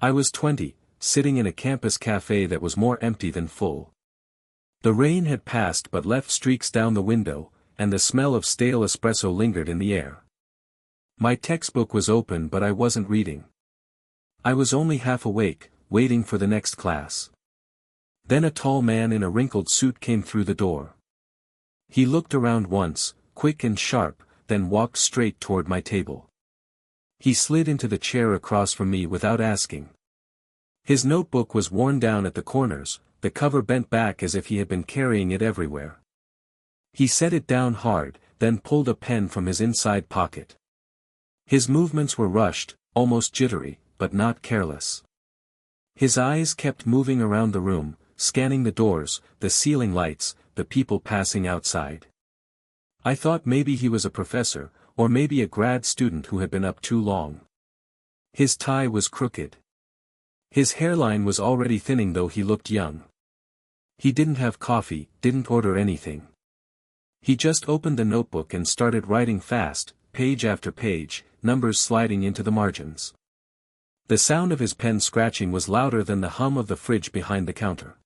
I was 20, sitting in a campus cafe that was more empty than full. The rain had passed but left streaks down the window, and the smell of stale espresso lingered in the air. My textbook was open but I wasn't reading. I was only half awake, waiting for the next class. Then a tall man in a wrinkled suit came through the door. He looked around once, quick and sharp, then walked straight toward my table. He slid into the chair across from me without asking. His notebook was worn down at the corners, the cover bent back as if he had been carrying it everywhere. He set it down hard, then pulled a pen from his inside pocket. His movements were rushed, almost jittery, but not careless. His eyes kept moving around the room, scanning the doors, the ceiling lights, the people passing outside. I thought maybe he was a professor, or maybe a grad student who had been up too long. His tie was crooked. His hairline was already thinning though he looked young. He didn't have coffee, didn't order anything. He just opened the notebook and started writing fast, page after page, numbers sliding into the margins. The sound of his pen scratching was louder than the hum of the fridge behind the counter.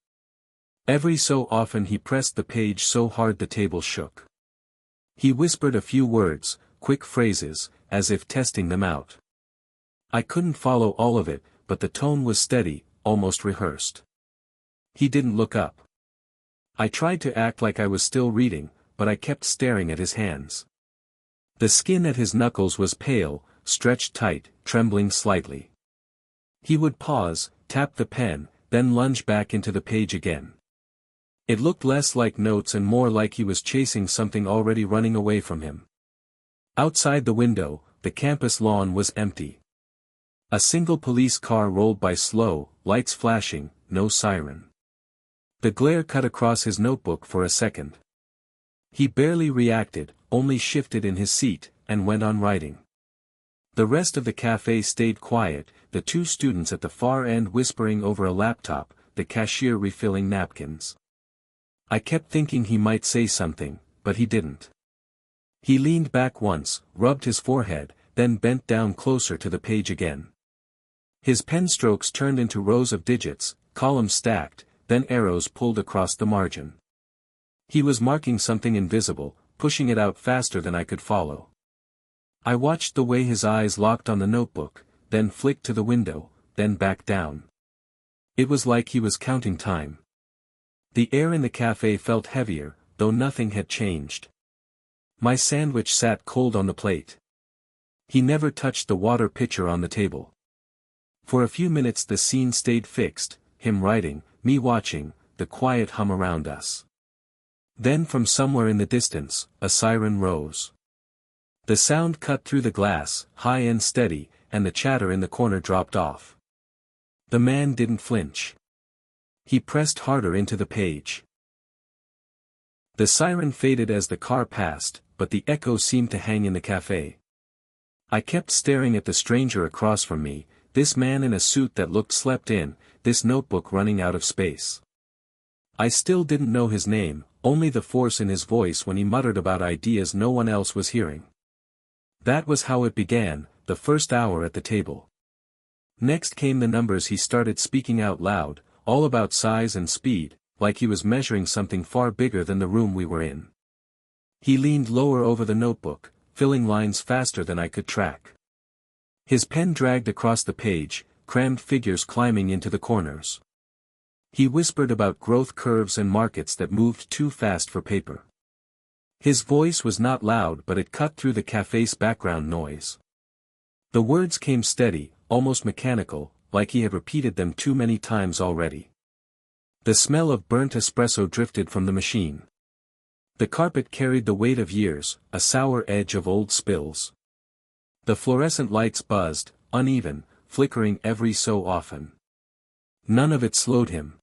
Every so often he pressed the page so hard the table shook. He whispered a few words, quick phrases, as if testing them out. I couldn't follow all of it, but the tone was steady, almost rehearsed. He didn't look up. I tried to act like I was still reading, but I kept staring at his hands. The skin at his knuckles was pale, stretched tight, trembling slightly. He would pause, tap the pen, then lunge back into the page again. It looked less like notes and more like he was chasing something already running away from him. Outside the window, the campus lawn was empty. A single police car rolled by slow, lights flashing, no siren. The glare cut across his notebook for a second. He barely reacted, only shifted in his seat, and went on writing. The rest of the cafe stayed quiet, the two students at the far end whispering over a laptop, the cashier refilling napkins. I kept thinking he might say something, but he didn't. He leaned back once, rubbed his forehead, then bent down closer to the page again. His pen strokes turned into rows of digits, columns stacked, then arrows pulled across the margin. He was marking something invisible, pushing it out faster than I could follow. I watched the way his eyes locked on the notebook, then flicked to the window, then back down. It was like he was counting time. The air in the cafe felt heavier, though nothing had changed. My sandwich sat cold on the plate. He never touched the water pitcher on the table. For a few minutes the scene stayed fixed, him writing, me watching, the quiet hum around us. Then from somewhere in the distance, a siren rose. The sound cut through the glass, high and steady, and the chatter in the corner dropped off. The man didn't flinch. He pressed harder into the page. The siren faded as the car passed, but the echo seemed to hang in the cafe. I kept staring at the stranger across from me, this man in a suit that looked slept in, this notebook running out of space. I still didn't know his name, only the force in his voice when he muttered about ideas no one else was hearing. That was how it began, the first hour at the table. Next came the numbers he started speaking out loud, all about size and speed, like he was measuring something far bigger than the room we were in. He leaned lower over the notebook, filling lines faster than I could track. His pen dragged across the page, crammed figures climbing into the corners. He whispered about growth curves and markets that moved too fast for paper. His voice was not loud but it cut through the cafe's background noise. The words came steady, almost mechanical, like he had repeated them too many times already. The smell of burnt espresso drifted from the machine. The carpet carried the weight of years, a sour edge of old spills. The fluorescent lights buzzed, uneven, flickering every so often. None of it slowed him.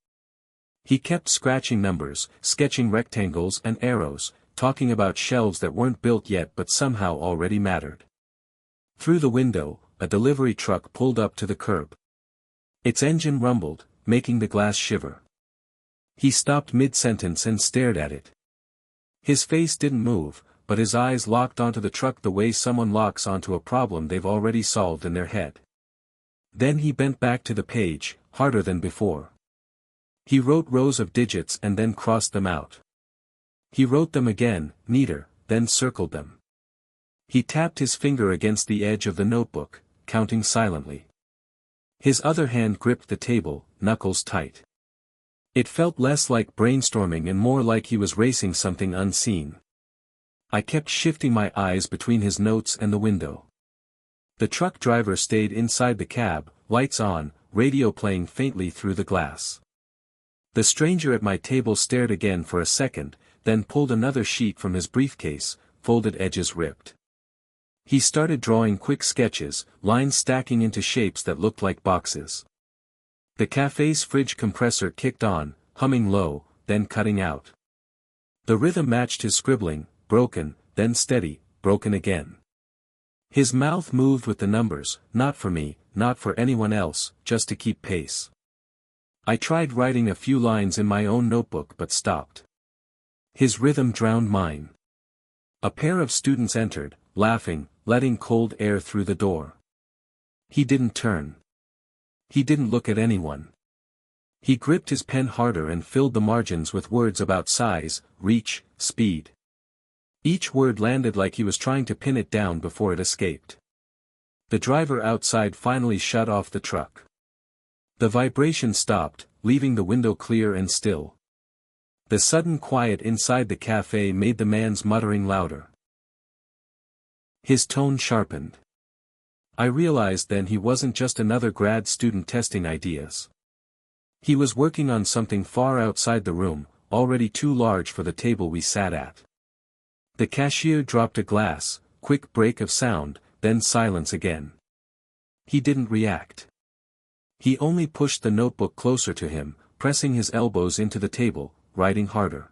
He kept scratching numbers, sketching rectangles and arrows, talking about shelves that weren't built yet but somehow already mattered. Through the window, a delivery truck pulled up to the curb. Its engine rumbled, making the glass shiver. He stopped mid-sentence and stared at it. His face didn't move, but his eyes locked onto the truck the way someone locks onto a problem they've already solved in their head. Then he bent back to the page, harder than before. He wrote rows of digits and then crossed them out. He wrote them again, neater, then circled them. He tapped his finger against the edge of the notebook, counting silently. His other hand gripped the table, knuckles tight. It felt less like brainstorming and more like he was racing something unseen. I kept shifting my eyes between his notes and the window. The truck driver stayed inside the cab, lights on, radio playing faintly through the glass. The stranger at my table stared again for a second, then pulled another sheet from his briefcase, folded edges ripped. He started drawing quick sketches, lines stacking into shapes that looked like boxes. The cafe's fridge compressor kicked on, humming low, then cutting out. The rhythm matched his scribbling, broken, then steady, broken again. His mouth moved with the numbers, not for me, not for anyone else, just to keep pace. I tried writing a few lines in my own notebook but stopped. His rhythm drowned mine. A pair of students entered, laughing, letting cold air through the door. He didn't turn. He didn't look at anyone. He gripped his pen harder and filled the margins with words about size, reach, speed. Each word landed like he was trying to pin it down before it escaped. The driver outside finally shut off the truck. The vibration stopped, leaving the window clear and still. The sudden quiet inside the cafe made the man's muttering louder. His tone sharpened. I realized then he wasn't just another grad student testing ideas. He was working on something far outside the room, already too large for the table we sat at. The cashier dropped a glass, quick break of sound, then silence again. He didn't react. He only pushed the notebook closer to him, pressing his elbows into the table, writing harder.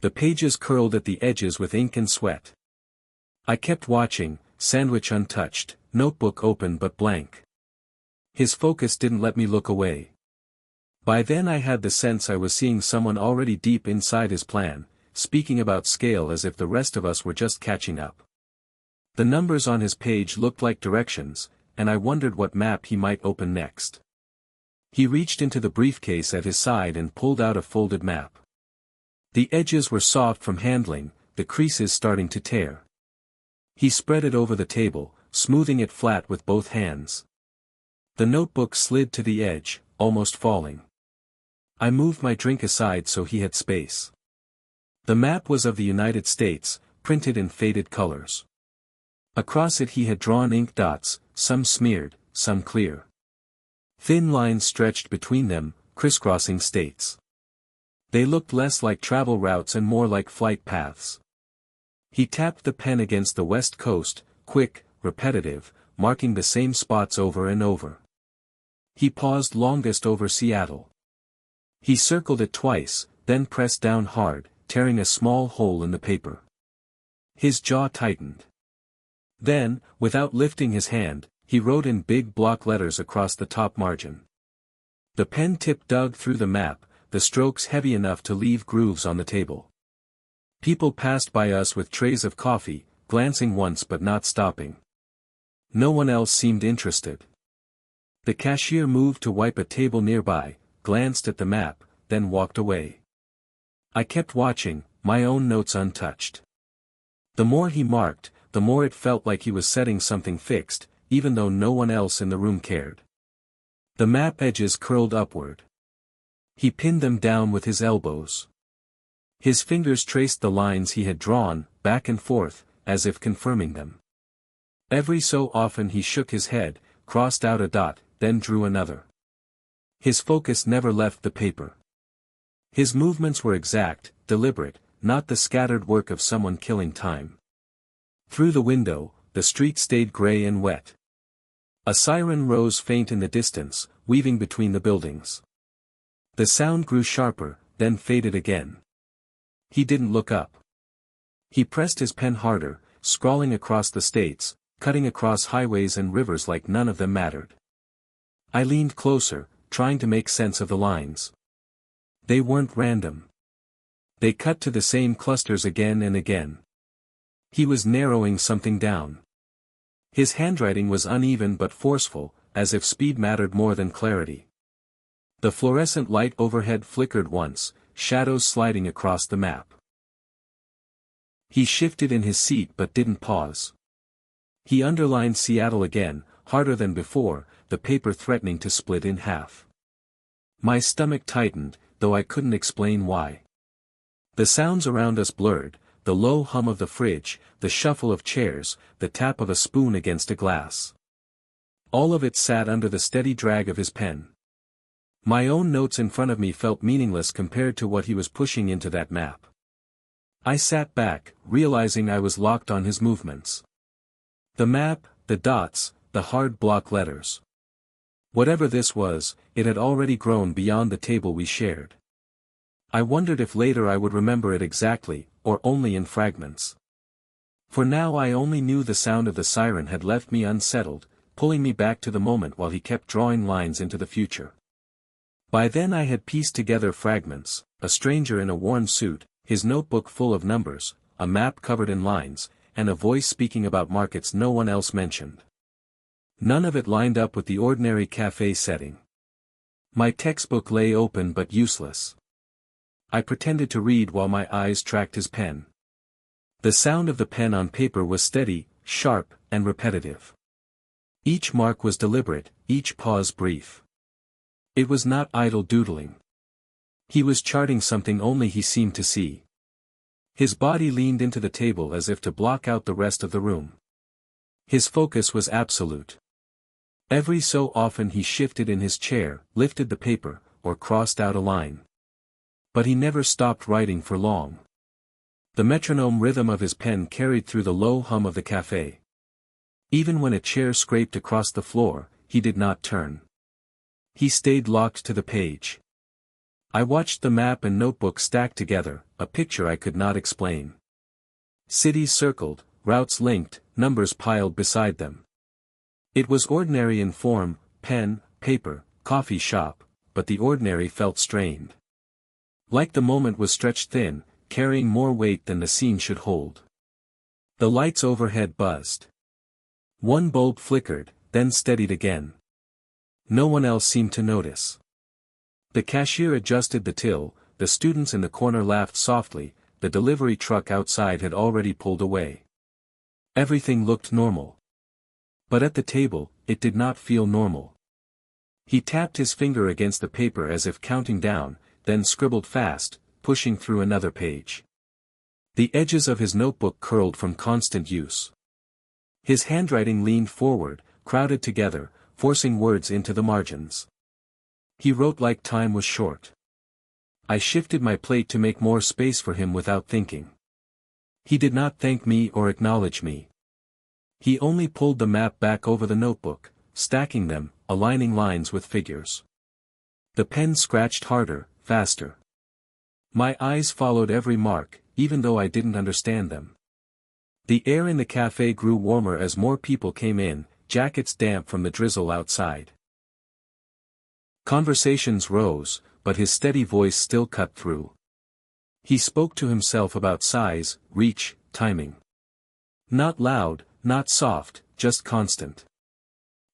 The pages curled at the edges with ink and sweat. I kept watching, sandwich untouched, notebook open but blank. His focus didn't let me look away. By then I had the sense I was seeing someone already deep inside his plan, speaking about scale as if the rest of us were just catching up. The numbers on his page looked like directions, and I wondered what map he might open next. He reached into the briefcase at his side and pulled out a folded map. The edges were soft from handling, the creases starting to tear. He spread it over the table, smoothing it flat with both hands. The notebook slid to the edge, almost falling. I moved my drink aside so he had space. The map was of the United States, printed in faded colors. Across it he had drawn ink dots, some smeared, some clear. Thin lines stretched between them, crisscrossing states. They looked less like travel routes and more like flight paths. He tapped the pen against the west coast, quick, repetitive, marking the same spots over and over. He paused longest over Seattle. He circled it twice, then pressed down hard, tearing a small hole in the paper. His jaw tightened. Then, without lifting his hand, he wrote in big block letters across the top margin. The pen tip dug through the map, the strokes heavy enough to leave grooves on the table. People passed by us with trays of coffee, glancing once but not stopping. No one else seemed interested. The cashier moved to wipe a table nearby, glanced at the map, then walked away. I kept watching, my own notes untouched. The more he marked, the more it felt like he was setting something fixed, even though no one else in the room cared. The map edges curled upward. He pinned them down with his elbows. His fingers traced the lines he had drawn, back and forth, as if confirming them. Every so often he shook his head, crossed out a dot, then drew another. His focus never left the paper. His movements were exact, deliberate, not the scattered work of someone killing time. Through the window, the street stayed gray and wet. A siren rose faint in the distance, weaving between the buildings. The sound grew sharper, then faded again. He didn't look up. He pressed his pen harder, scrawling across the states, cutting across highways and rivers like none of them mattered. I leaned closer, trying to make sense of the lines. They weren't random. They cut to the same clusters again and again. He was narrowing something down. His handwriting was uneven but forceful, as if speed mattered more than clarity. The fluorescent light overhead flickered once, shadows sliding across the map. He shifted in his seat but didn't pause. He underlined Seattle again, harder than before, the paper threatening to split in half. My stomach tightened, though I couldn't explain why. The sounds around us blurred, the low hum of the fridge, the shuffle of chairs, the tap of a spoon against a glass. All of it sat under the steady drag of his pen. My own notes in front of me felt meaningless compared to what he was pushing into that map. I sat back, realizing I was locked on his movements. The map, the dots, the hard block letters. Whatever this was, it had already grown beyond the table we shared. I wondered if later I would remember it exactly, or only in fragments. For now I only knew the sound of the siren had left me unsettled, pulling me back to the moment while he kept drawing lines into the future. By then I had pieced together fragments: a stranger in a worn suit, his notebook full of numbers, a map covered in lines, and a voice speaking about markets no one else mentioned. None of it lined up with the ordinary cafe setting. My textbook lay open but useless. I pretended to read while my eyes tracked his pen. The sound of the pen on paper was steady, sharp, and repetitive. Each mark was deliberate, each pause brief. It was not idle doodling. He was charting something only he seemed to see. His body leaned into the table as if to block out the rest of the room. His focus was absolute. Every so often he shifted in his chair, lifted the paper, or crossed out a line. But he never stopped writing for long. The metronome rhythm of his pen carried through the low hum of the cafe. Even when a chair scraped across the floor, he did not turn. He stayed locked to the page. I watched the map and notebook stacked together, a picture I could not explain. Cities circled, routes linked, numbers piled beside them. It was ordinary in form: pen, paper, coffee shop, but the ordinary felt strained. Like the moment was stretched thin, carrying more weight than the scene should hold. The lights overhead buzzed. One bulb flickered, then steadied again. No one else seemed to notice. The cashier adjusted the till, the students in the corner laughed softly, the delivery truck outside had already pulled away. Everything looked normal. But at the table, it did not feel normal. He tapped his finger against the paper as if counting down, then scribbled fast, pushing through another page. The edges of his notebook curled from constant use. His handwriting leaned forward, crowded together, forcing words into the margins. He wrote like time was short. I shifted my plate to make more space for him without thinking. He did not thank me or acknowledge me. He only pulled the map back over the notebook, stacking them, aligning lines with figures. The pen scratched harder, faster. My eyes followed every mark, even though I didn't understand them. The air in the cafe grew warmer as more people came in, jackets damp from the drizzle outside. Conversations rose, but his steady voice still cut through. He spoke to himself about size, reach, timing. Not loud, not soft, just constant.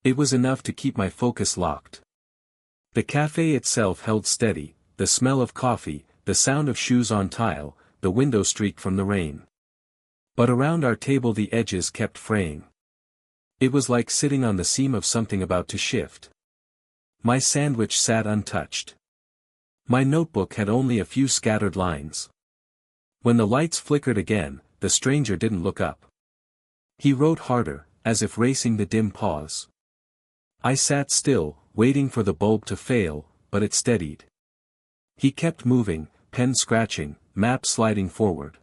It was enough to keep my focus locked. The cafe itself held steady, the smell of coffee, the sound of shoes on tile, the window streaked from the rain. But around our table the edges kept fraying. It was like sitting on the seam of something about to shift. My sandwich sat untouched. My notebook had only a few scattered lines. When the lights flickered again, the stranger didn't look up. He wrote harder, as if racing the dim pause. I sat still, waiting for the bulb to fail, but it steadied. He kept moving, pen scratching, map sliding forward.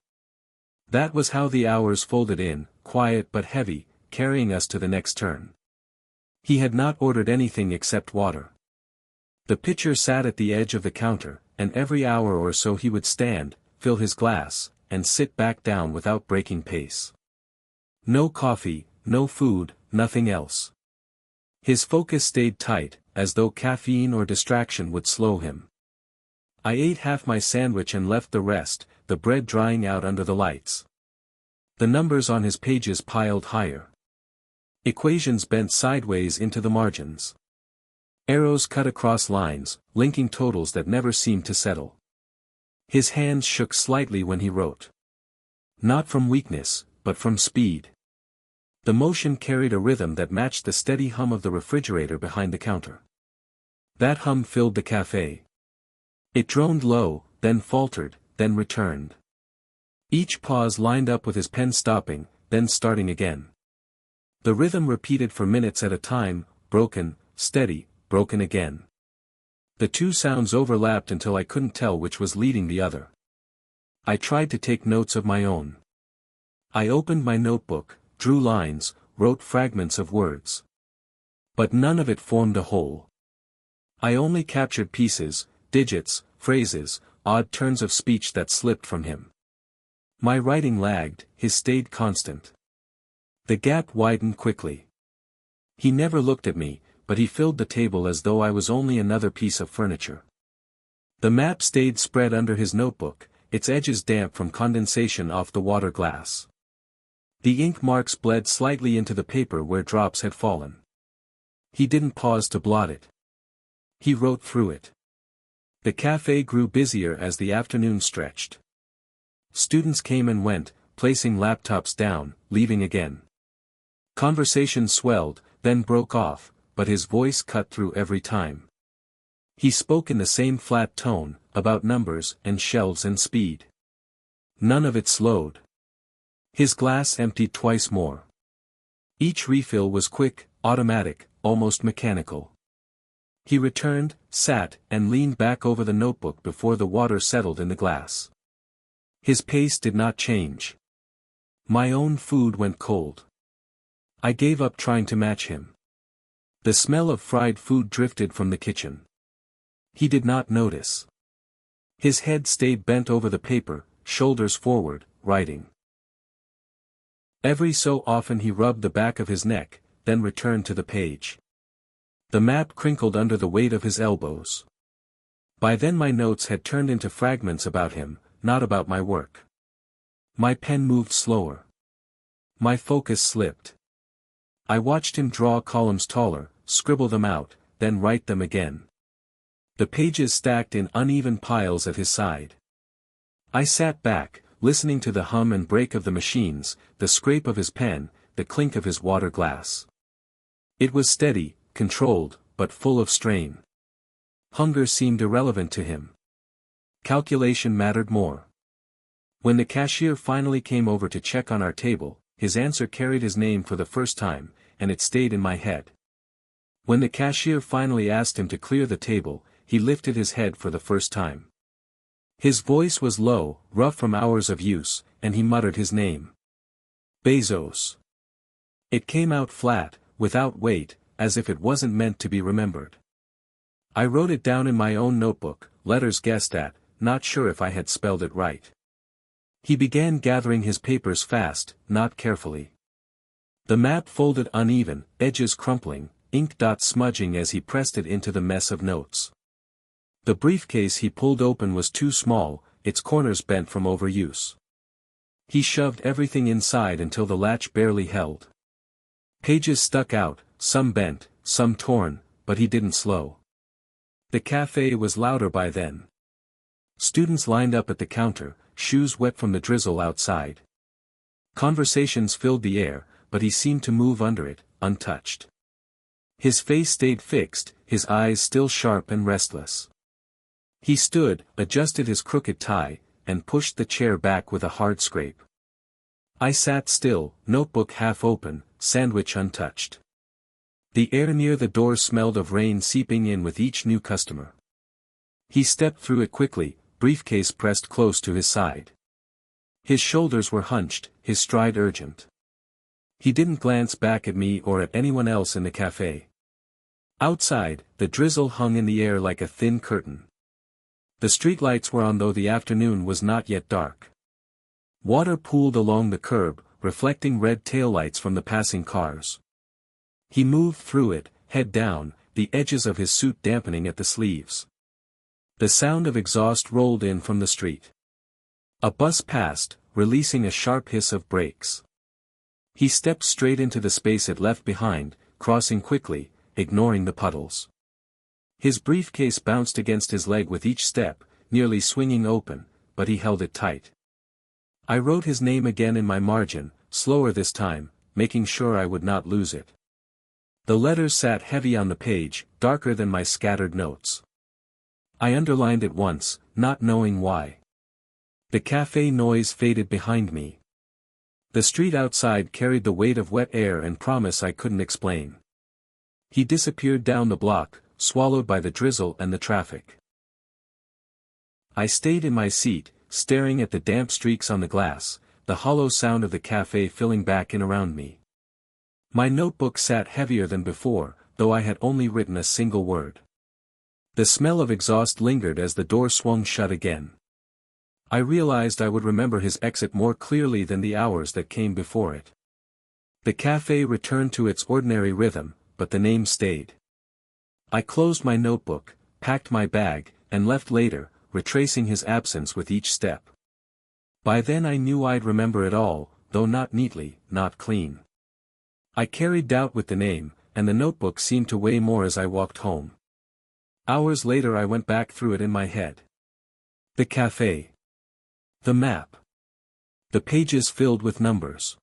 That was how the hours folded in, quiet but heavy, carrying us to the next turn. He had not ordered anything except water. The pitcher sat at the edge of the counter, and every hour or so he would stand, fill his glass, and sit back down without breaking pace. No coffee, no food, nothing else. His focus stayed tight, as though caffeine or distraction would slow him. I ate half my sandwich and left the rest, the bread drying out under the lights. The numbers on his pages piled higher. Equations bent sideways into the margins. Arrows cut across lines, linking totals that never seemed to settle. His hands shook slightly when he wrote. Not from weakness, but from speed. The motion carried a rhythm that matched the steady hum of the refrigerator behind the counter. That hum filled the cafe. It droned low, then faltered, then returned. Each pause lined up with his pen stopping, then starting again. The rhythm repeated for minutes at a time, broken, steady, broken again. The two sounds overlapped until I couldn't tell which was leading the other. I tried to take notes of my own. I opened my notebook, drew lines, wrote fragments of words. But none of it formed a whole. I only captured pieces, digits, phrases, odd turns of speech that slipped from him. My writing lagged, his stayed constant. The gap widened quickly. He never looked at me, but he filled the table as though I was only another piece of furniture. The map stayed spread under his notebook, its edges damp from condensation off the water glass. The ink marks bled slightly into the paper where drops had fallen. He didn't pause to blot it. He wrote through it. The cafe grew busier as the afternoon stretched. Students came and went, placing laptops down, leaving again. Conversation swelled, then broke off, but his voice cut through every time. He spoke in the same flat tone, about numbers and shelves and speed. None of it slowed. His glass emptied twice more. Each refill was quick, automatic, almost mechanical. He returned, sat, and leaned back over the notebook before the water settled in the glass. His pace did not change. My own food went cold. I gave up trying to match him. The smell of fried food drifted from the kitchen. He did not notice. His head stayed bent over the paper, shoulders forward, writing. Every so often he rubbed the back of his neck, then returned to the page. The map crinkled under the weight of his elbows. By then my notes had turned into fragments about him, not about my work. My pen moved slower. My focus slipped. I watched him draw columns taller, scribble them out, then write them again. The pages stacked in uneven piles at his side. I sat back, listening to the hum and break of the machines, the scrape of his pen, the clink of his water glass. It was steady, controlled, but full of strain. Hunger seemed irrelevant to him. Calculation mattered more. When the cashier finally came over to check on our table, his answer carried his name for the first time, and it stayed in my head. When the cashier finally asked him to clear the table, he lifted his head for the first time. His voice was low, rough from hours of use, and he muttered his name. Bezos. It came out flat, without weight, as if it wasn't meant to be remembered. I wrote it down in my own notebook, letters guessed at, not sure if I had spelled it right. He began gathering his papers fast, not carefully. The map folded uneven, edges crumpling, ink dots smudging as he pressed it into the mess of notes. The briefcase he pulled open was too small, its corners bent from overuse. He shoved everything inside until the latch barely held. Pages stuck out, some bent, some torn, but he didn't slow. The cafe was louder by then. Students lined up at the counter, shoes wet from the drizzle outside. Conversations filled the air, but he seemed to move under it, untouched. His face stayed fixed, his eyes still sharp and restless. He stood, adjusted his crooked tie, and pushed the chair back with a hard scrape. I sat still, notebook half open, sandwich untouched. The air near the door smelled of rain seeping in with each new customer. He stepped through it quickly, briefcase pressed close to his side. His shoulders were hunched, his stride urgent. He didn't glance back at me or at anyone else in the cafe. Outside, the drizzle hung in the air like a thin curtain. The streetlights were on though the afternoon was not yet dark. Water pooled along the curb, reflecting red taillights from the passing cars. He moved through it, head down, the edges of his suit dampening at the sleeves. The sound of exhaust rolled in from the street. A bus passed, releasing a sharp hiss of brakes. He stepped straight into the space it left behind, crossing quickly, ignoring the puddles. His briefcase bounced against his leg with each step, nearly swinging open, but he held it tight. I wrote his name again in my margin, slower this time, making sure I would not lose it. The letters sat heavy on the page, darker than my scattered notes. I underlined it once, not knowing why. The cafe noise faded behind me. The street outside carried the weight of wet air and promise I couldn't explain. He disappeared down the block, swallowed by the drizzle and the traffic. I stayed in my seat, staring at the damp streaks on the glass, the hollow sound of the cafe filling back in around me. My notebook sat heavier than before, though I had only written a single word. The smell of exhaust lingered as the door swung shut again. I realized I would remember his exit more clearly than the hours that came before it. The cafe returned to its ordinary rhythm, but the name stayed. I closed my notebook, packed my bag, and left later, retracing his absence with each step. By then I knew I'd remember it all, though not neatly, not clean. I carried doubt with the name, and the notebook seemed to weigh more as I walked home. Hours later I went back through it in my head. The cafe. The map. The pages filled with numbers.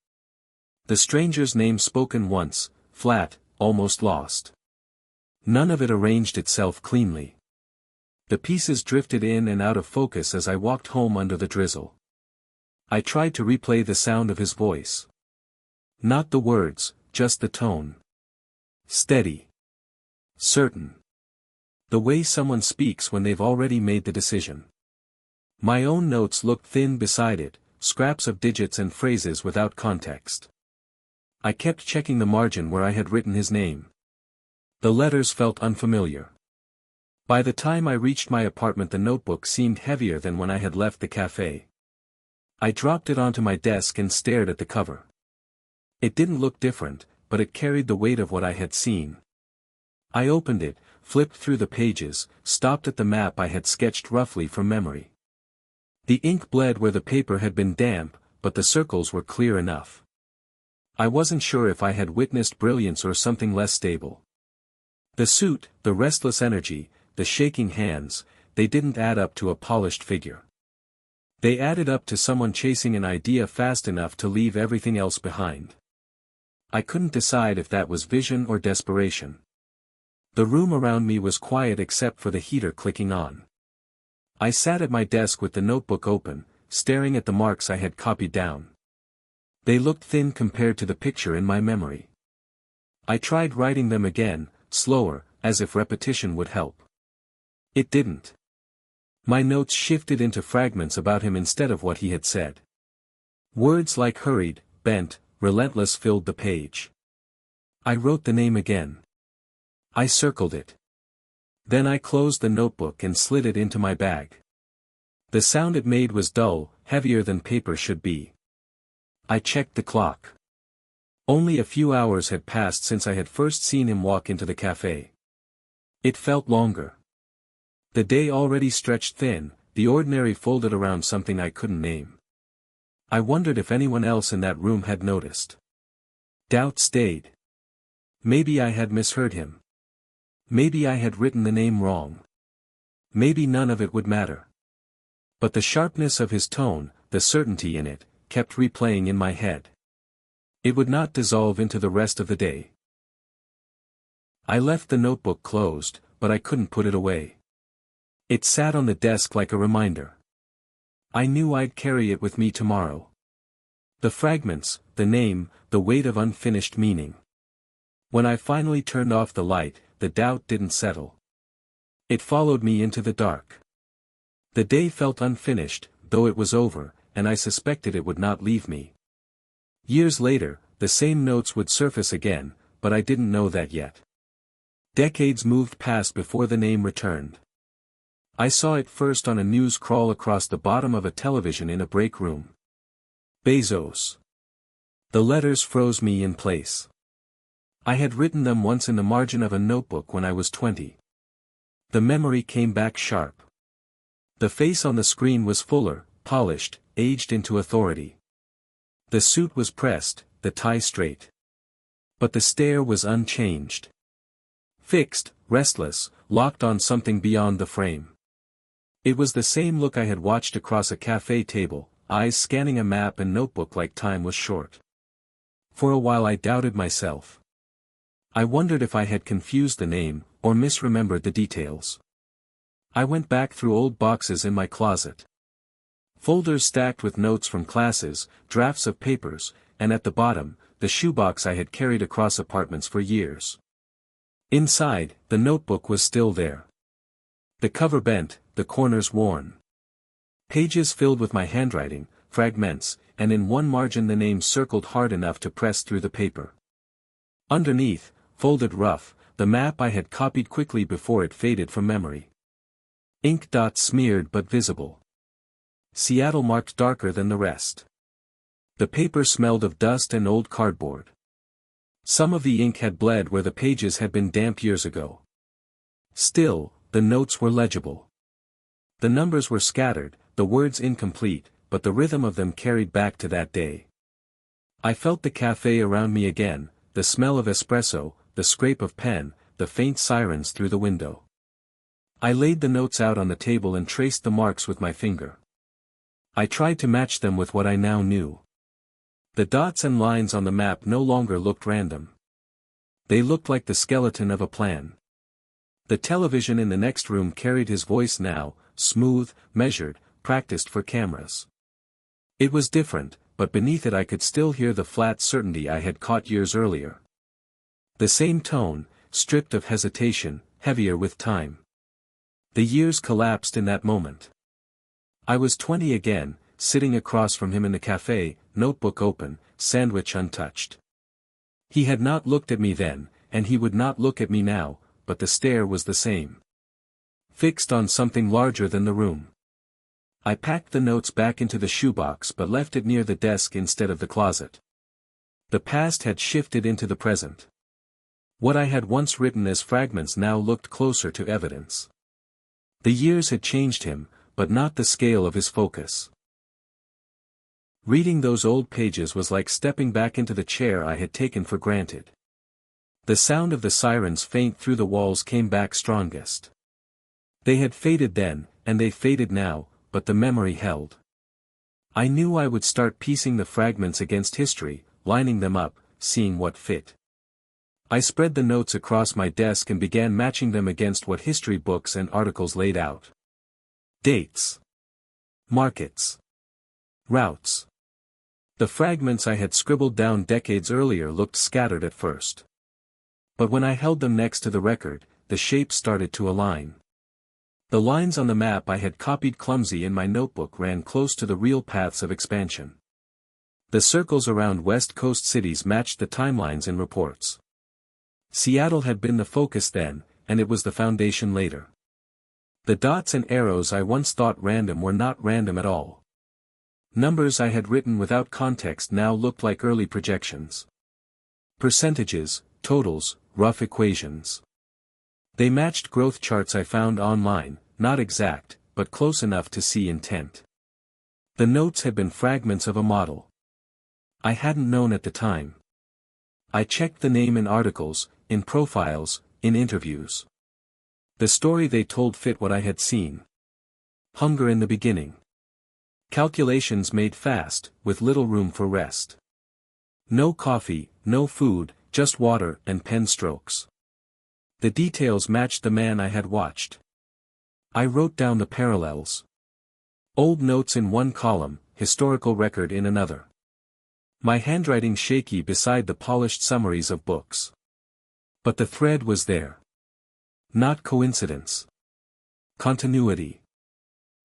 The stranger's name spoken once, flat, almost lost. None of it arranged itself cleanly. The pieces drifted in and out of focus as I walked home under the drizzle. I tried to replay the sound of his voice. Not the words, just the tone. Steady. Certain. The way someone speaks when they've already made the decision. My own notes looked thin beside it, scraps of digits and phrases without context. I kept checking the margin where I had written his name. The letters felt unfamiliar. By the time I reached my apartment the notebook seemed heavier than when I had left the cafe. I dropped it onto my desk and stared at the cover. It didn't look different, but it carried the weight of what I had seen. I opened it, flipped through the pages, stopped at the map I had sketched roughly from memory. The ink bled where the paper had been damp, but the circles were clear enough. I wasn't sure if I had witnessed brilliance or something less stable. The suit, the restless energy, the shaking hands, they didn't add up to a polished figure. They added up to someone chasing an idea fast enough to leave everything else behind. I couldn't decide if that was vision or desperation. The room around me was quiet except for the heater clicking on. I sat at my desk with the notebook open, staring at the marks I had copied down. They looked thin compared to the picture in my memory. I tried writing them again, slower, as if repetition would help. It didn't. My notes shifted into fragments about him instead of what he had said. Words like hurried, bent, relentless filled the page. I wrote the name again. I circled it. Then I closed the notebook and slid it into my bag. The sound it made was dull, heavier than paper should be. I checked the clock. Only a few hours had passed since I had first seen him walk into the cafe. It felt longer. The day already stretched thin, the ordinary folded around something I couldn't name. I wondered if anyone else in that room had noticed. Doubt stayed. Maybe I had misheard him. Maybe I had written the name wrong. Maybe none of it would matter. But the sharpness of his tone, the certainty in it, kept replaying in my head. It would not dissolve into the rest of the day. I left the notebook closed, but I couldn't put it away. It sat on the desk like a reminder. I knew I'd carry it with me tomorrow. The fragments, the name, the weight of unfinished meaning. When I finally turned off the light, the doubt didn't settle. It followed me into the dark. The day felt unfinished, though it was over, and I suspected it would not leave me. Years later, the same notes would surface again, but I didn't know that yet. Decades moved past before the name returned. I saw it first on a news crawl across the bottom of a television in a break room. Bezos. The letters froze me in place. I had written them once in the margin of a notebook when I was 20. The memory came back sharp. The face on the screen was fuller, polished, aged into authority. The suit was pressed, the tie straight. But the stare was unchanged. Fixed, restless, locked on something beyond the frame. It was the same look I had watched across a cafe table, eyes scanning a map and notebook like time was short. For a while I doubted myself. I wondered if I had confused the name, or misremembered the details. I went back through old boxes in my closet. Folders stacked with notes from classes, drafts of papers, and at the bottom, the shoebox I had carried across apartments for years. Inside, the notebook was still there. The cover bent, the corners worn. Pages filled with my handwriting, fragments, and in one margin the name circled hard enough to press through the paper. Underneath, folded rough, the map I had copied quickly before it faded from memory. Ink dots smeared but visible. Seattle marked darker than the rest. The paper smelled of dust and old cardboard. Some of the ink had bled where the pages had been damp years ago. Still, the notes were legible. The numbers were scattered, the words incomplete, but the rhythm of them carried back to that day. I felt the cafe around me again, the smell of espresso, the scrape of pen, the faint sirens through the window. I laid the notes out on the table and traced the marks with my finger. I tried to match them with what I now knew. The dots and lines on the map no longer looked random. They looked like the skeleton of a plan. The television in the next room carried his voice now, smooth, measured, practiced for cameras. It was different, but beneath it I could still hear the flat certainty I had caught years earlier. The same tone, stripped of hesitation, heavier with time. The years collapsed in that moment. I was 20 again, sitting across from him in the cafe, notebook open, sandwich untouched. He had not looked at me then, and he would not look at me now, but the stare was the same. Fixed on something larger than the room. I packed the notes back into the shoebox but left it near the desk instead of the closet. The past had shifted into the present. What I had once written as fragments now looked closer to evidence. The years had changed him, but not the scale of his focus. Reading those old pages was like stepping back into the chair I had taken for granted. The sound of the sirens faint through the walls came back strongest. They had faded then, and they faded now, but the memory held. I knew I would start piecing the fragments against history, lining them up, seeing what fit. I spread the notes across my desk and began matching them against what history books and articles laid out. Dates. Markets. Routes. The fragments I had scribbled down decades earlier looked scattered at first. But when I held them next to the record, the shapes started to align. The lines on the map I had copied clumsy in my notebook ran close to the real paths of expansion. The circles around West Coast cities matched the timelines in reports. Seattle had been the focus then, and it was the foundation later. The dots and arrows I once thought random were not random at all. Numbers I had written without context now looked like early projections. Percentages, totals, rough equations. They matched growth charts I found online, not exact, but close enough to see intent. The notes had been fragments of a model. I hadn't known at the time. I checked the name in articles, in profiles, in interviews. The story they told fit what I had seen. Hunger in the beginning. Calculations made fast, with little room for rest. No coffee, no food, just water and pen strokes. The details matched the man I had watched. I wrote down the parallels. Old notes in one column, historical record in another. My handwriting shaky beside the polished summaries of books. But the thread was there. Not coincidence. Continuity.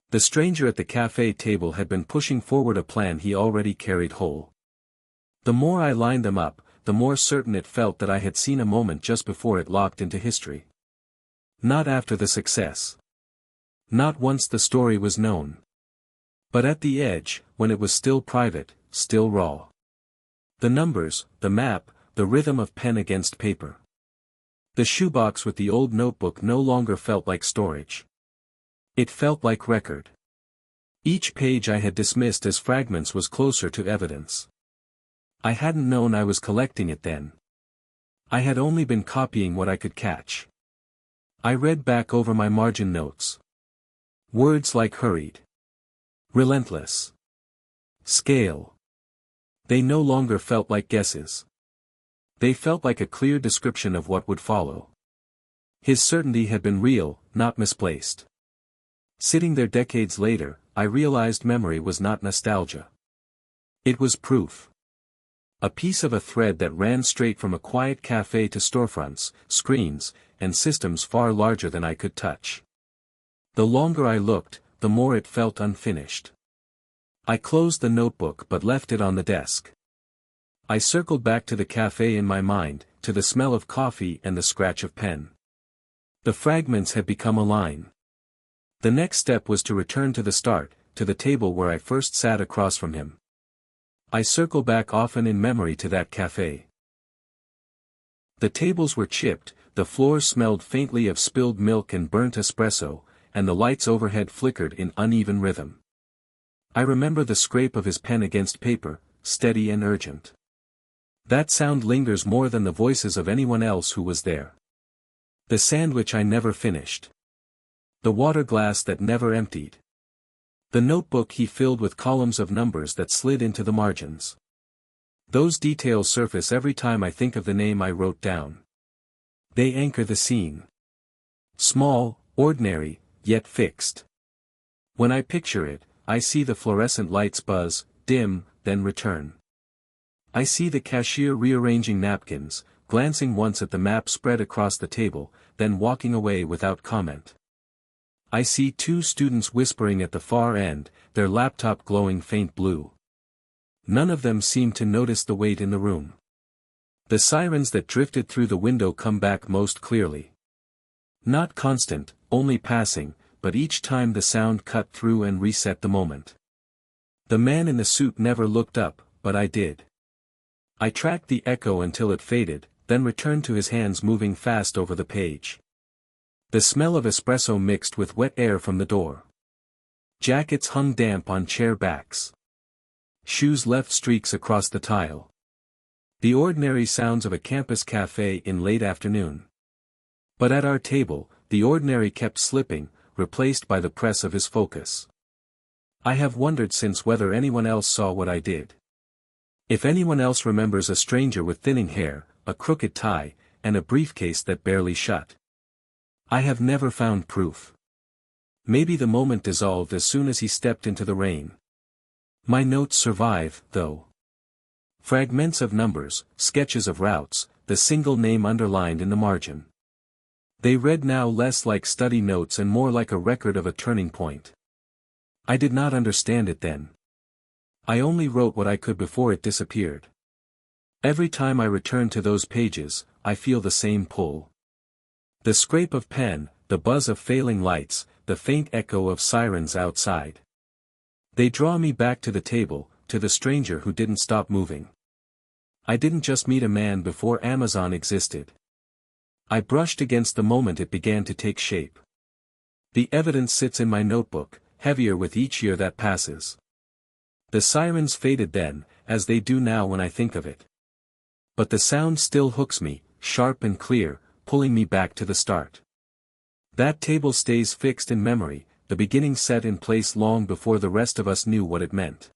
The stranger at the cafe table had been pushing forward a plan he already carried whole. The more I lined them up, the more certain it felt that I had seen a moment just before it locked into history. Not after the success. Not once the story was known. But at the edge, when it was still private, still raw. The numbers, the map, the rhythm of pen against paper. The shoebox with the old notebook no longer felt like storage. It felt like record. Each page I had dismissed as fragments was closer to evidence. I hadn't known I was collecting it then. I had only been copying what I could catch. I read back over my margin notes. Words like hurried, relentless, scale. They no longer felt like guesses. They felt like a clear description of what would follow. His certainty had been real, not misplaced. Sitting there decades later, I realized memory was not nostalgia. It was proof. A piece of a thread that ran straight from a quiet cafe to storefronts, screens, and systems far larger than I could touch. The longer I looked, the more it felt unfinished. I closed the notebook but left it on the desk. I circled back to the cafe in my mind, to the smell of coffee and the scratch of pen. The fragments had become a line. The next step was to return to the start, to the table where I first sat across from him. I circle back often in memory to that cafe. The tables were chipped, the floors smelled faintly of spilled milk and burnt espresso, and the lights overhead flickered in uneven rhythm. I remember the scrape of his pen against paper, steady and urgent. That sound lingers more than the voices of anyone else who was there. The sandwich I never finished. The water glass that never emptied. The notebook he filled with columns of numbers that slid into the margins. Those details surface every time I think of the name I wrote down. They anchor the scene. Small, ordinary, yet fixed. When I picture it, I see the fluorescent lights buzz, dim, then return. I see the cashier rearranging napkins, glancing once at the map spread across the table, then walking away without comment. I see two students whispering at the far end, their laptop glowing faint blue. None of them seem to notice the weight in the room. The sirens that drifted through the window come back most clearly. Not constant, only passing, but each time the sound cut through and reset the moment. The man in the suit never looked up, but I did. I tracked the echo until it faded, then returned to his hands moving fast over the page. The smell of espresso mixed with wet air from the door. Jackets hung damp on chair backs. Shoes left streaks across the tile. The ordinary sounds of a campus cafe in late afternoon. But at our table, the ordinary kept slipping, replaced by the press of his focus. I have wondered since whether anyone else saw what I did. If anyone else remembers a stranger with thinning hair, a crooked tie, and a briefcase that barely shut. I have never found proof. Maybe the moment dissolved as soon as he stepped into the rain. My notes survive, though. Fragments of numbers, sketches of routes, the single name underlined in the margin. They read now less like study notes and more like a record of a turning point. I did not understand it then. I only wrote what I could before it disappeared. Every time I return to those pages, I feel the same pull. The scrape of pen, the buzz of failing lights, the faint echo of sirens outside. They draw me back to the table, to the stranger who didn't stop moving. I didn't just meet a man before Amazon existed. I brushed against the moment it began to take shape. The evidence sits in my notebook, heavier with each year that passes. The sirens faded then, as they do now when I think of it. But the sound still hooks me, sharp and clear, pulling me back to the start. That table stays fixed in memory, the beginning set in place long before the rest of us knew what it meant.